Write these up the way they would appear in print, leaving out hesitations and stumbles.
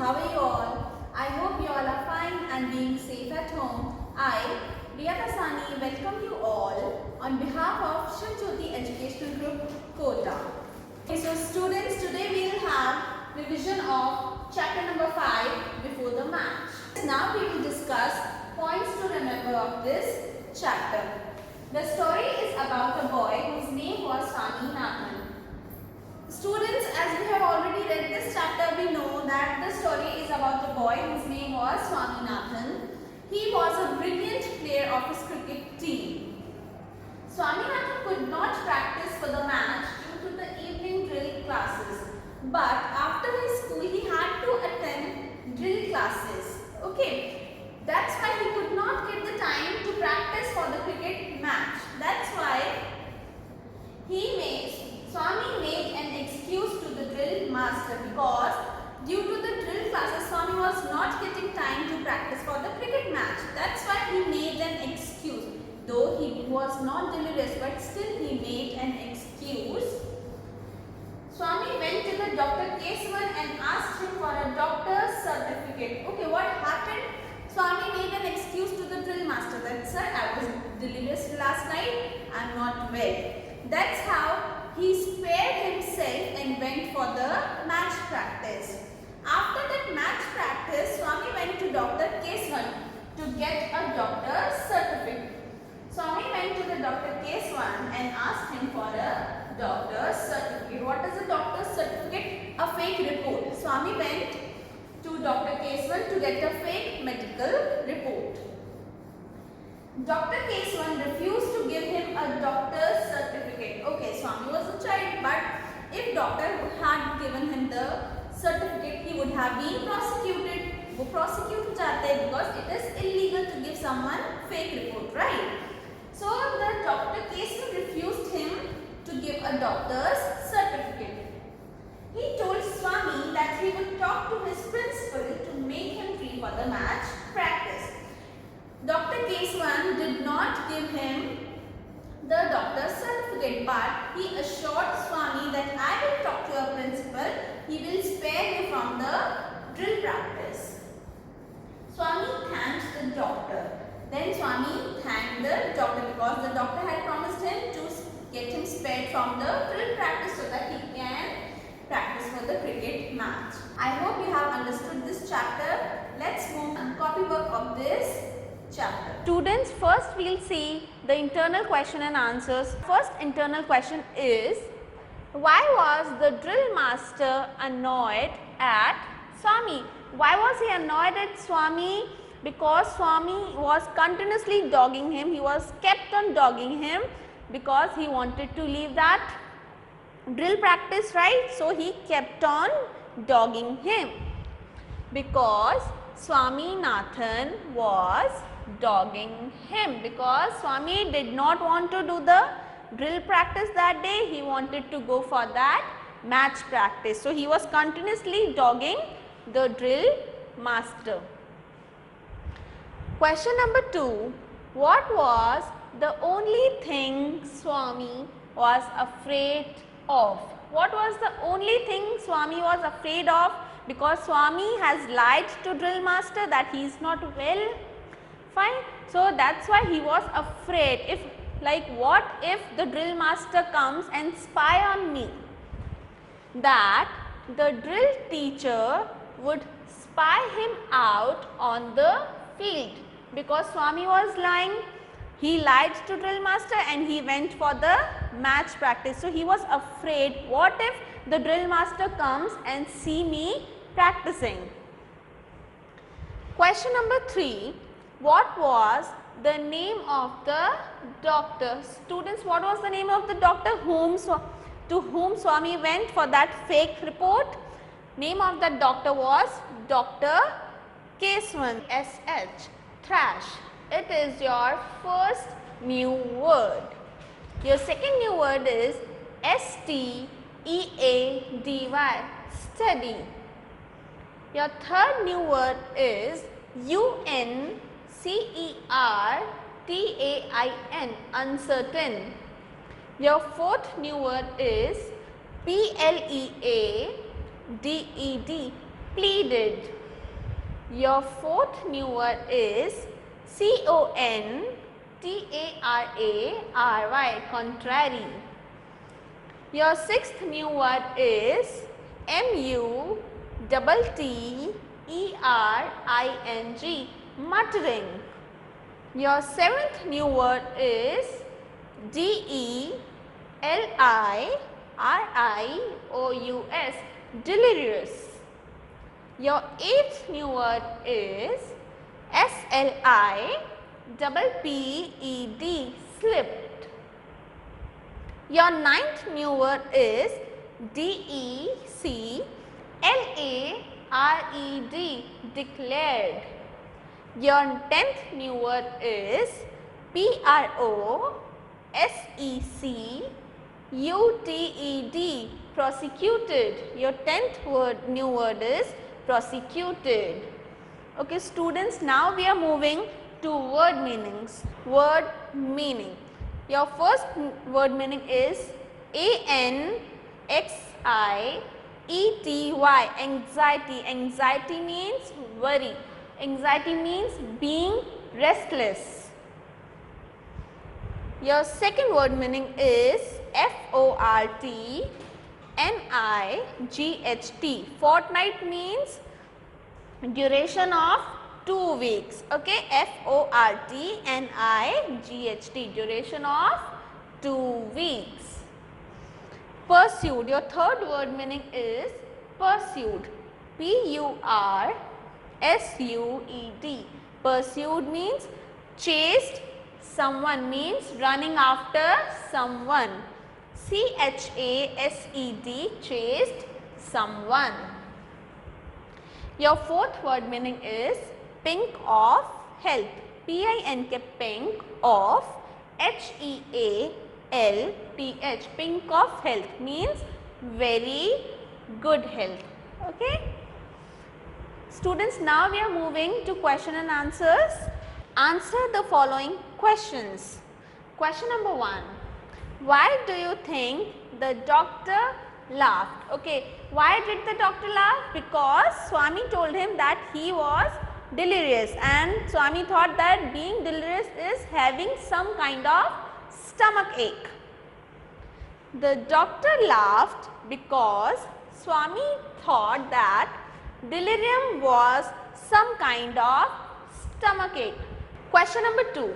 how are you all? I hope you all are fine and being safe at home. I, Riya Kasani, welcome you all on behalf of Shiv Jyoti Educational Group, Kota. Okay, so students, today we will have revision of chapter number 5 before the match. Now we will discuss points to remember of this chapter. The story is about a boy whose name was Swaminathan. Students, as we have already read this chapter, we know that the story is about a boy whose name was Swaminathan. He was a brilliant player of his cricket team. Swaminathan could not practice for the match due to the evening drill classes. But after his school, he had to attend drill classes. Okay, that's why he could not get the time to practice for the cricket match. That's why Swami made an excuse to the drill master because due to the drill classes, Swami was not getting time to practice for the cricket match. That's why he made an excuse. Though he was not delirious, but still he made an excuse. Swami went to the Dr. Kesavan and asked him for a doctor's certificate. Okay, what happened? Swami made an excuse to the drill master that, sir, I was delirious last night, I am not well. That's how he spared himself and went for the match practice. After that match practice, Swami went to Dr. Kesavan to get a doctor's certificate. Swami went to the Dr. Kesavan and asked him for a doctor's certificate. What is a doctor's certificate? A fake report. Swami went to Dr. Kesavan to get a fake medical report. Dr. Kesavan refused to give him a doctor's certificate. Okay, Swami was a child, but if doctor had given him the certificate, he would have been prosecuted. वो prosecute जाते हैं because it is illegal to give someone fake report, right? So the Dr. Kesavan refused him to give a doctor's certificate. He told Swami that he would talk to his principal to make him free for the match practice. Dr. Kesavan did not give him the doctor's certificate, but he assured Swami that I will talk to your principal. He will spare you from the drill practice. Swami thanked the doctor. Then Swami thanked the doctor because the doctor had promised him to get him spared from the drill practice so that he can practice for the cricket match. I hope you have understood this chapter. Let's move on copywork of this chapter. Students, first we will see the internal question and answers. First internal question is, why was the drill master annoyed at Swami? Why was he annoyed at Swami? Because Swami was continuously dogging him. He was kept on dogging him because he wanted to leave that drill practice, right? So he kept on dogging him because Swaminathan was dogging him, because Swami did not want to do the drill practice that day. He wanted to go for that match practice. So he was continuously dogging the drill master. Question number 2. What was the only thing Swami was afraid of? What was the only thing Swami was afraid of? Because Swami has lied to drill master that he is not well. Fine. So that's why he was afraid. What if the drill master comes and spy on me? That the drill teacher would spy him out on the field. Because Swami was lying, he lied to drill master and he went for the match practice. So he was afraid, what if the drill master comes and see me practicing? Question number 3. What was the name of the doctor? Students, what was the name of the doctor to whom Swami went for that fake report? Name of that doctor was Dr. Kesavan. SH. Thrash. It is your first new word. Your second new word is STEADY. Steady. Your third new word is UNCERTAIN. Uncertain. Your fourth new word is PLEADED. pleaded. Your fourth new word is contrary, contrary. Your sixth new word is muttering, muttering. Your seventh new word is delirious, delirious. Your eighth new word is slipped, slipped. Your ninth new word is declared, declared. Your 10th new word is prosecuted, prosecuted. Your 10th new word is prosecuted. Okay, students, now we are moving to word meanings. Word meaning. Your first word meaning is anxiety, anxiety. Anxiety means worry. Anxiety means being restless. Your second word meaning is fortnight. Fortnight means duration of 2 weeks. Okay, fortnight, duration of 2 weeks. Pursued. Your third word meaning is pursued. Pursued. Pursued means chased. Someone means running after someone. Chased, chased someone. Your fourth word meaning is pink of health. Pink, pink of health. Pink of health means very good health. Okay. Students, now we are moving to question and answers. Answer the following questions. Question number 1. Why do you think the doctor laughed? Okay, why did the doctor laugh? Because Swami told him that he was delirious, and Swami thought that being delirious is having some kind of stomach ache. The doctor laughed because Swami thought that delirium was some kind of stomach ache. Question number 2.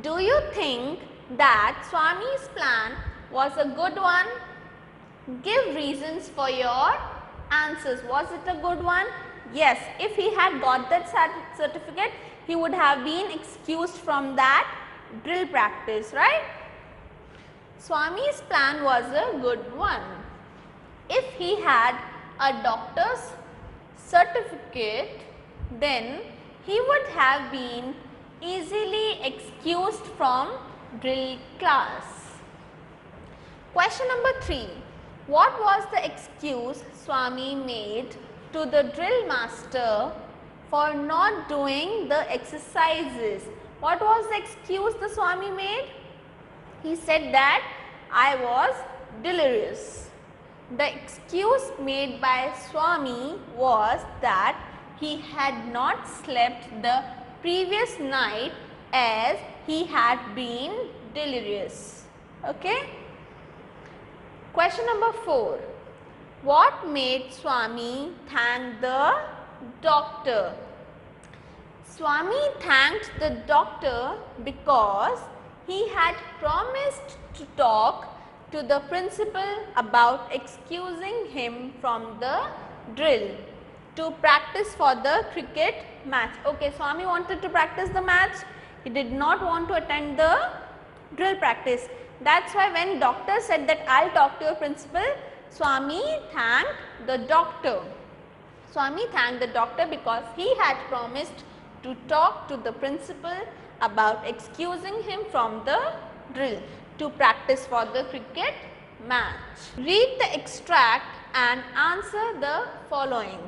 Do you think that Swami's plan was a good one? Give reasons for your answers. Was it a good one? Yes. If he had got that certificate, he would have been excused from that drill practice, right? Swami's plan was a good one. If he had a doctor's certificate, then he would have been easily excused from drill class. Question number 3. What was the excuse Swami made to the drill master for not doing the exercises? What was the excuse the Swami made? He said that I was delirious. The excuse made by Swami was that he had not slept the previous night as he had been delirious. Okay. Question number 4. What made Swami thank the doctor? Swami thanked the doctor because he had promised to talk to the principal about excusing him from the drill to practice for the cricket match. Okay, Swami wanted to practice the match. He did not want to attend the drill practice. That's why when doctor said that I'll talk to your principal, Swami thanked the doctor. Swami thanked the doctor because he had promised to talk to the principal about excusing him from the drill to practice for the cricket match. Read the extract and answer the following.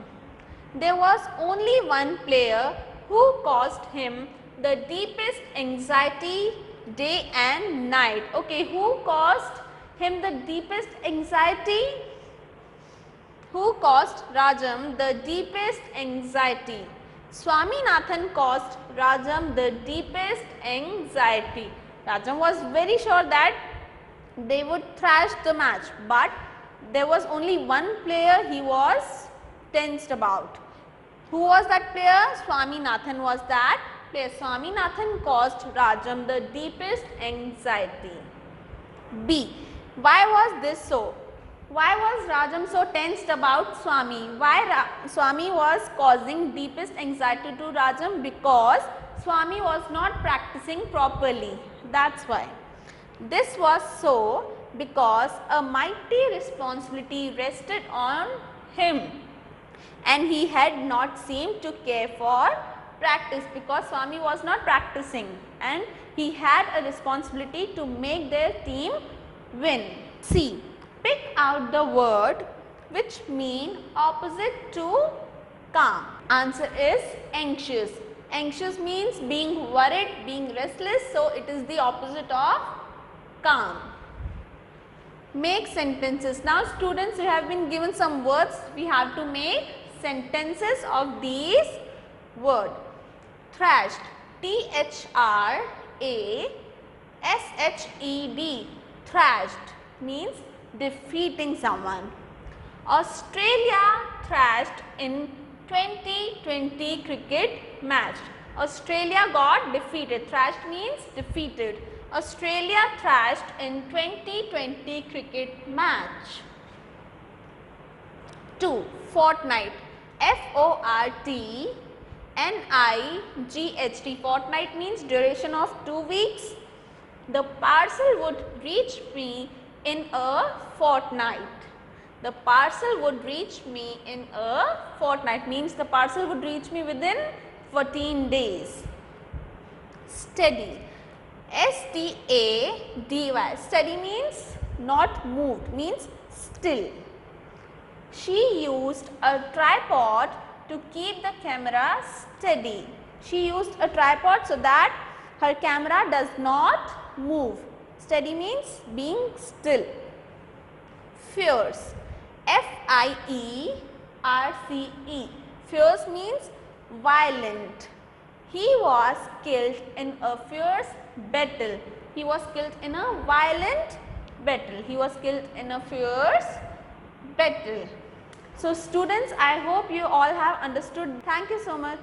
There was only one player who caused him the deepest anxiety day and night. Okay, who caused him the deepest anxiety? Who caused Rajam the deepest anxiety? Swaminathan caused Rajam the deepest anxiety. Rajam was very sure that they would thrash the match, but there was only one player he was tensed about. Who was that player? Swaminathan was that player. Swaminathan caused Rajam the deepest anxiety. B. Why was this so? Why was Rajam so tensed about Swami? Why Swami was causing deepest anxiety to Rajam? Because Swami was not practicing properly. That's why. This was so because a mighty responsibility rested on him and he had not seemed to care for practice, because Swami was not practicing and he had a responsibility to make their team win. C. Pick out the word which mean opposite to calm. Answer is anxious. Anxious means being worried, being restless, so it is the opposite of calm. Make sentences. Now students, you have been given some words. We have to make sentences of these words. Thrashed, T-H-R-A-S-H-E-D, thrashed means defeating someone. Australia thrashed in 2020 cricket match. Australia got defeated. Thrashed means defeated. Australia thrashed in 2020 cricket match. 2. Fortnight, F-O-R-T-N-I-G-H-T, fortnight means duration of 2 weeks. The parcel would reach me in a fortnight. The parcel would reach me in a fortnight means the parcel would reach me within 14 days. Steady, S-T-A-D-Y, steady means not moved, means still. She used a tripod to keep the camera steady. She used a tripod so that her camera does not move. Steady means being still. Fierce, F-I-E-R-C-E, fierce means violent. He was killed in a fierce battle. He was killed in a violent battle. He was killed in a fierce battle. So students, I hope you all have understood. Thank you so much.